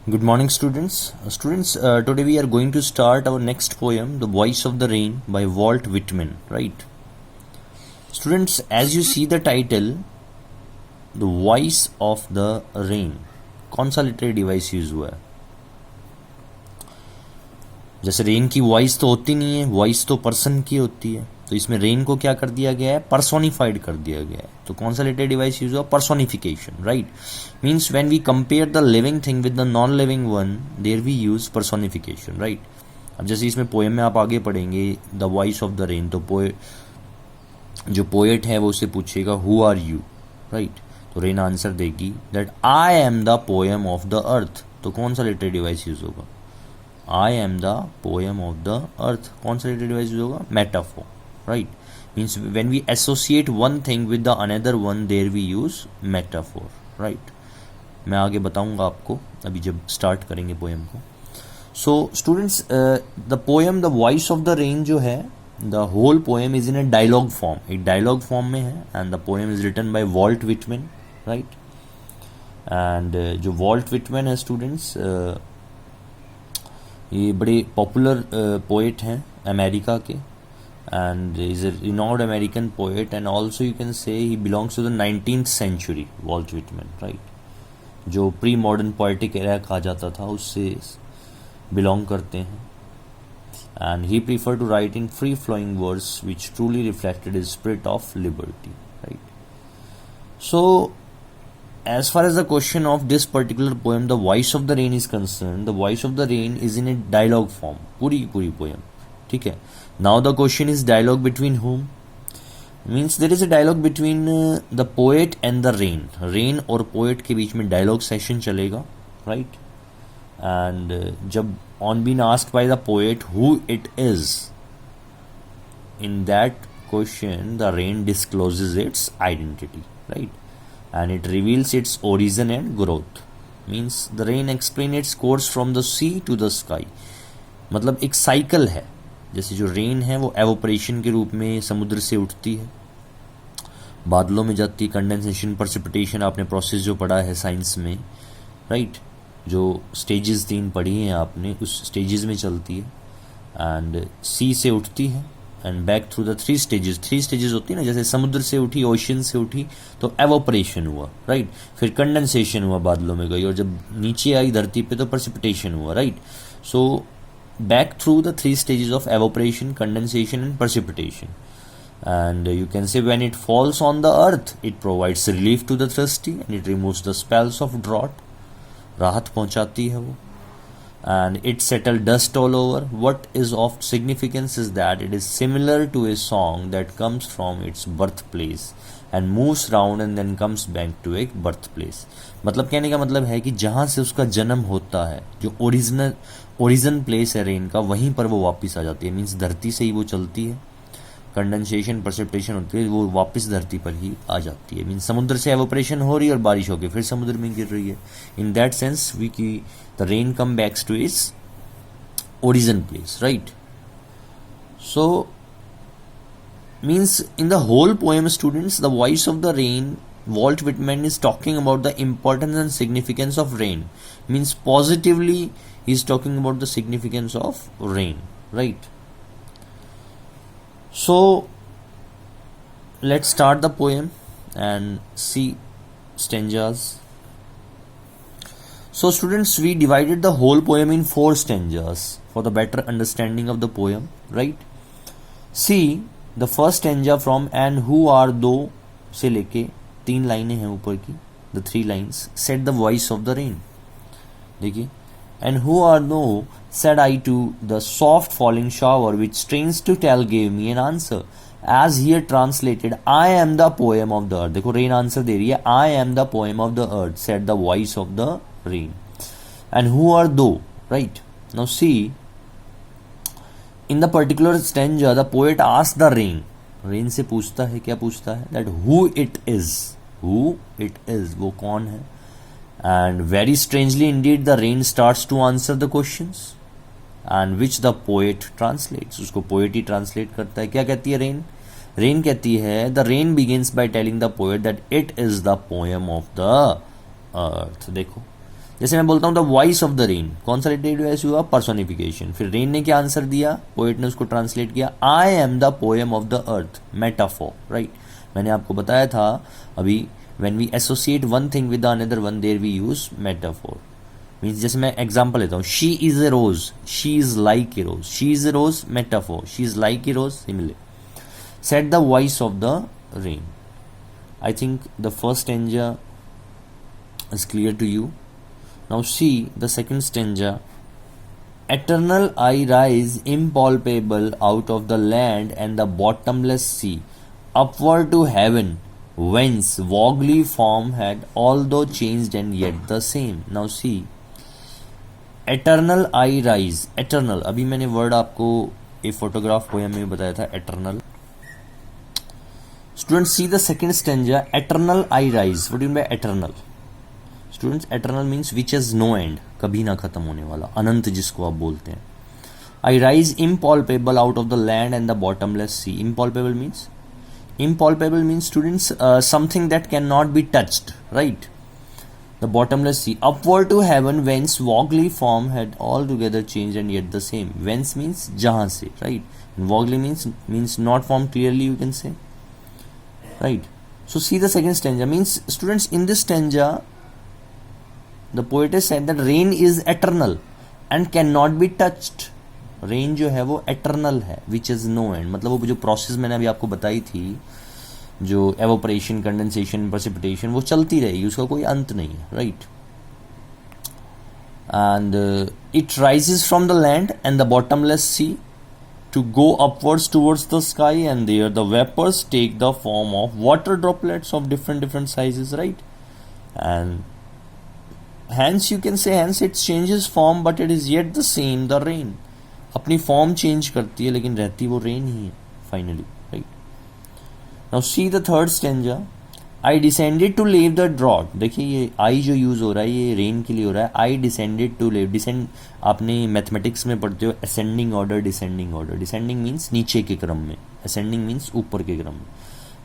Good morning, students. Today we are going to start our next poem, The Voice of the Rain by Walt Whitman, right? Students, as you see the title, The Voice of the Rain, कौन सा literary device use हुआ है? जैसे rain की voice तो होती नहीं है, वॉइस तो पर्सन की होती है, तो इसमें रेन को क्या कर दिया गया है? पर्सोनिफाइड कर दिया गया है। तो कौन सा लिटरेरी डिवाइस यूज हुआ? Personification, right? Means when we compare the living thing with the non living one, there we use personification, right? अब जैसे इसमें पोएम में आप आगे पढ़ेंगे the voice of the rain, तो जो पोएट है वो उससे पूछेगा हु आर यू, राइट? तो रेन आंसर देगी that I am the poem of the earth. तो कौन सा लिटरेरी डिवाइस यूज होगा? आई am the poem of the earth. कौन सा लिटरेरी डिवाइस यूज होगा? Metaphor, right? Means when we associate one thing with the another one, there we use metaphor, right? मैं आगे बताऊंगा आपको अभी जब स्टार्ट करेंगे पोएम को। So students, the poem the voice of the rain जो है, the whole poem is in a dialogue form, एक डायलॉग फॉर्म में है, and the poem is written by Walt Whitman, right? And जो Walt Whitman है students, ये बड़े popular poet हैं अमेरिका के, and is a renowned American poet, and also you can say he belongs to the 19th century, Walt Whitman, right? जो pre modern poetic era कहा जाता था उससे बिलोंग करते हैं, and he preferred to write in free flowing verse which truly reflected his spirit of liberty, right? So as far as the question of this particular poem, The Voice of the Rain is concerned, The Voice of the Rain is in a dialogue form, पूरी poem, ठीक है? Now the question is dialogue between whom? Means there is a dialogue between the poet and the rain. Rain और poet के बीच में dialogue session चलेगा, right? And जब on being asked by the poet who it is, in that question the rain discloses its identity, right? And it reveals its origin and growth. Means the rain explains its course from the sea to the sky. मतलब एक cycle है, जैसे जो rain है वो evaporation के रूप में समुद्र से उठती है, बादलों में जाती है, कंडेंसेशन, प्रेसिपिटेशन, आपने प्रोसेस जो पढ़ा है साइंस में, राइट? जो स्टेजेस 3 पढ़ी हैं आपने, उस स्टेजेस में चलती है, एंड सी से उठती है and back through the 3 stages होती है ना, जैसे समुद्र से उठी, ओशन से उठी तो एवोपरेशन हुआ, राइट? फिर कंडेंसेशन हुआ, बादलों में गई, और जब नीचे आई धरती पे तो प्रेसिपिटेशन हुआ, right? So back through the 3 stages of evaporation, condensation and precipitation, and you can say when it falls on the earth, it provides relief to the thirsty and it removes the spells of drought, राहत पहुंचाती है वो, and it settle dust all over. What is of significance is that it is similar to a song that comes from its birthplace and moves round and then comes back to a birthplace. मतलब कहने का मतलब है कि जहाँ से उसका जन्म होता है, जो ओरिजिन प्लेस है रेन का, वहीं पर वो वापस आ जाती है। मीन्स धरती से ही वो चलती है, कंडेंसेशन, प्रेसिपिटेशन होती है, वो वापस धरती पर ही आ जाती है। मीन्स समुद्र से एवोपरेशन हो रही है और बारिश होकर फिर समुद्र में गिर रही है। In that sense we see the rain comes backs to its origin place, right? So means in the whole poem, students, the voice of the rain, Walt Whitman is talking about the importance and significance of rain. Means positively he is talking about the significance of rain, right? So let's start the poem and see stanzas. So students, we divided the whole poem in 4 stanzas for the better understanding of the poem, right? See the first stanza from and who are thou से लेके 3 लाइनें हैं ऊपर की, the 3 lines, said the voice of the rain. देखिए, and who are thou said I to the soft falling shower which strains to tell gave me an answer as here translated I am the poem of the earth. देखो rain answer दे रही है, I am the poem of the earth said the voice of the rain. And who are thou, right? Now see, in the particular stanza the poet asks the rain, rain से पूछता है, क्या पूछता है? that who it is, वो कौन है? and very strangely indeed the rain starts to answer the questions and which the poet translates. उसको poet ही translate करता है। क्या कहती है रेन कहती है the rain begins by telling the poet that it is the poem of the earth. देखो जैसे मैं बोलता हूँ the voice of the rain, कौन सा लिटरेरी डिवाइस हुआ, पर्सोनिफिकेशन। फिर रेन ने क्या आंसर दिया, पोएट ने उसको ट्रांसलेट किया, I am the poem of the earth, metaphor, right. मैंने आपको बताया था अभी, when we associate one thing with another one, there we use metaphor. Means जैसे मैं एग्जाम्पल लेता हूँ, she is a rose, she is like a rose, she is a rose metaphor, she is like a rose similar. Set the voice of the rain. I think the first stanza is clear to you. Now see the second stanza. Eternal I rise impalpable out of the land and the bottomless sea, upward to heaven, whence vaguely form had although changed and yet the same. Now see, eternal I rise, eternal, अभी मैंने word आपको एक photograph poem में बताया था, eternal. Students, see the second stanza, eternal I rise. What do you mean by eternal? Students, eternal means which has no end, कभी ना खत्म होने वाला, अनंत जिसको आप बोलते हैं. I rise impalpable out of the land and the bottomless sea. Impalpable means? Impalpable means, students, something that cannot be touched, right? The bottomless sea, upward to heaven, whence vaguely form had altogether changed and yet the same. Whence means जहाँ से, right? And vaguely means not formed clearly, you can say. Right. So see the second stanza, means students, in this stanza the poetess said that rain is eternal and cannot be touched. Rain जो है वो eternal है, which is no end. मतलब वो जो process मैंने अभी आपको बताई थी, जो evaporation, condensation, precipitation, वो चलती रहेगी, उसका कोई अंत नहीं है, right? And it rises from the land and the bottomless sea to go upwards towards the sky, and there the vapors take the form of water droplets of different sizes, right? And hence you can say, hence it changes form but it is yet the same, the rain. अपनी form change करती है लेकिन रहती वो rain ही है finally, right? Now see the third stanza. I descended to leave the drought. देखिए ये I जो यूज हो रहा है ये रेन के लिए हो रहा है. I descended to leave. Descend आपने मैथमेटिक्स में पढ़ते हो, ascending order, descending order. Descending means नीचे के क्रम में, असेंडिंग मीन्स ऊपर के क्रम में.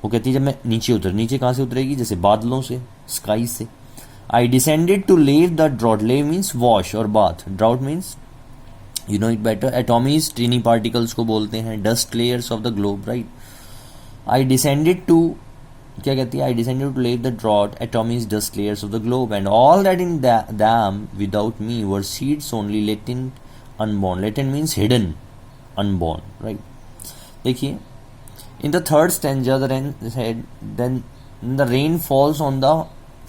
वो कहती है जब मैं नीचे उतर, नीचे कहाँ से उतरेगी, जैसे बादलों से, स्काई से. I descended to leave the drought. Leave means wash और bath. Drought means you know it better. Atomies, tiny particles को बोलते हैं. Dust layers of the globe, right. I descended to, क्या कहती है, I descended to leave the drought, atomies, dust layers of the globe, and all that in them without me were seeds only, latent, unborn. Latent means hidden, unborn, right? देखिए, in the third stanza the rain said, then the rain falls on the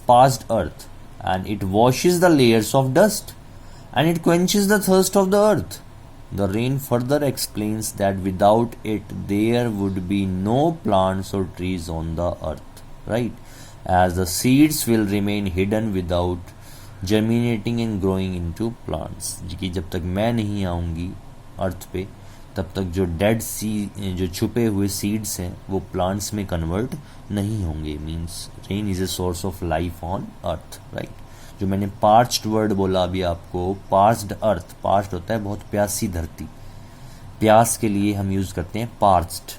parched earth and it washes the layers of dust and it quenches the thirst of the earth. The rain further explains that without it there would be no plants or trees on the earth, right? As the seeds will remain hidden without germinating and growing into plants. कि जब तक मैं नहीं आऊँगी अर्थ पे तब तक जो डेड जो छुपे हुए सीड्स हैं वो प्लांट्स में कन्वर्ट नहीं होंगे. Means rain is a source of life on earth, right. जो मैंने पार्च्ड वर्ड बोला अभी आपको, पार्च्ड अर्थ, पार्च्ड होता है बहुत प्यासी धरती, प्यास के लिए हम यूज करते हैं पार्च्ड.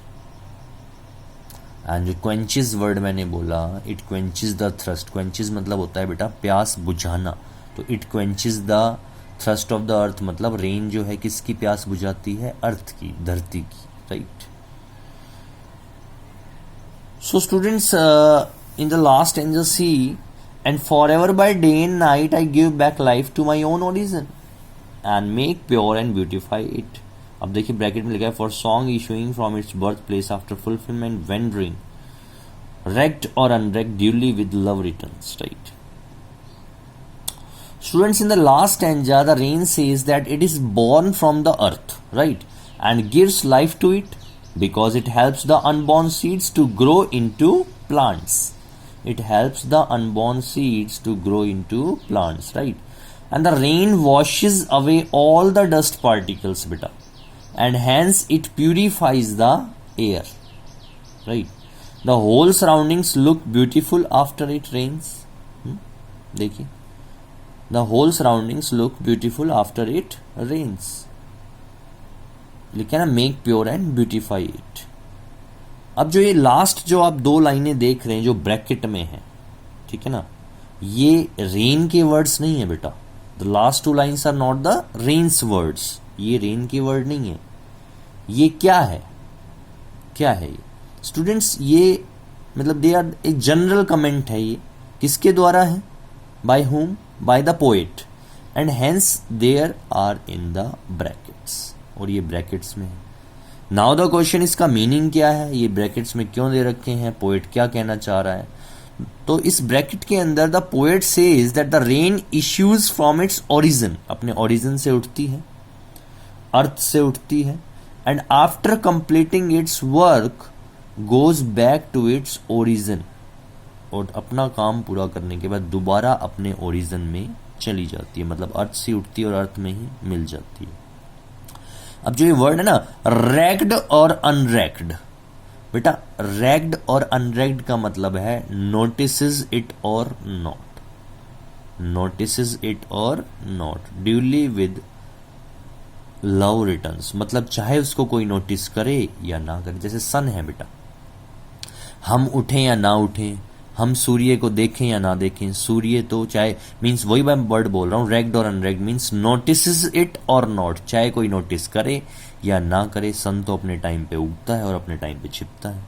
एंड जो क्वेंचेस वर्ड मैंने बोला, it quenches the thrust. Quenches मतलब होता है बेटा प्यास बुझाना, तो it quenches the thrust of the earth मतलब रेन जो है किसकी प्यास बुझाती है, अर्थ की, धरती की, right. So students, in the last angel see, and forever by day and night I give back life to my own origin and make pure and beautify it. अब देखिए ब्रैकेट में लिखा है, for song issuing from its birthplace after fulfillment wandering, wrecked or unwrecked duly with love returns, right? Students, in the last stanza the rain says that it is born from the earth, right, and gives life to it because it helps the unborn seeds to grow into plants. It helps the unborn seeds to grow into plants, right? And the rain washes away all the dust particles, beta, and hence it purifies the air, right? The whole surroundings look beautiful after it rains. देखिए, the whole surroundings look beautiful after it rains. लिखा ना, make pure and beautify it. अब जो ये last जो आप दो लाइनें देख रहे हैं जो ब्रैकेट में है, ठीक है ना, ये रेन के वर्ड्स नहीं है बेटा, the last 2 lines are not the rain's words, ये रेन के वर्ड नहीं है। ये क्या है, क्या है ये स्टूडेंट्स? ये मतलब they are a general comment है। ये किसके द्वारा है? By whom? By the poet, and hence there are in the brackets, और ये ब्रैकेट्स में है। नाउ द क्वेश्चन, इसका मीनिंग क्या है? ये ब्रैकेट्स में क्यों दे रखे हैं? पोएट क्या कहना चाह रहा है? तो इस ब्रैकेट के अंदर the poet says that the rain issues from its origin, अपने ओरिजिन से उठती है, अर्थ से उठती है, and after completing its work goes back to its origin, और अपना काम पूरा करने के बाद दोबारा अपने ओरिजिन में चली जाती है, मतलब अर्थ से उठती है और अर्थ में ही मिल जाती है। अब जो ये वर्ड है ना, रैग्ड और अनरैग्ड, बेटा रैग्ड और अनरैग्ड का मतलब है नोटिसेस इट और नॉट, नोटिसेस इट और not, duly with love returns, मतलब चाहे उसको कोई नोटिस करे या ना करे। जैसे सन है बेटा, हम उठें या ना उठें, हम सूर्य को देखें या ना देखें, सूर्य तो चाहे मीन्स वही मैं वर्ड बोल रहा हूँ, रैग्ड और अनरैग्ड मीन्स नोटिसेस इट और नॉट, चाहे कोई नोटिस करे या ना करे। सन तो अपने टाइम पे उगता है और अपने टाइम पे छिपता है,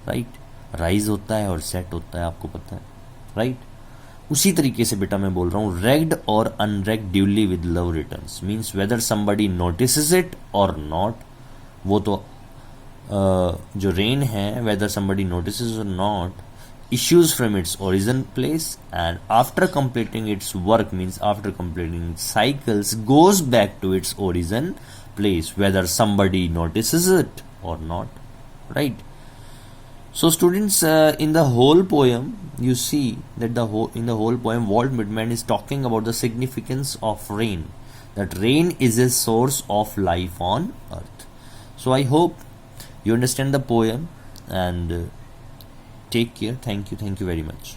राइट, राइज होता है और सेट होता है, आपको पता है, राइट। उसी तरीके से बेटा मैं बोल रहा हूँ रैग्ड और unragged duly with love returns, means whether somebody notices it और नॉट, वो तो जो रेन है, वेदर समबडी नोटिसेस और not, issues from its origin place, and after completing its work, means after completing its cycles, goes back to its origin place whether somebody notices it or not, right? So students, in the whole poem you see that in the whole poem Walt Whitman is talking about the significance of rain, that rain is a source of life on earth. So I hope you understand the poem, and take care. Thank you very much.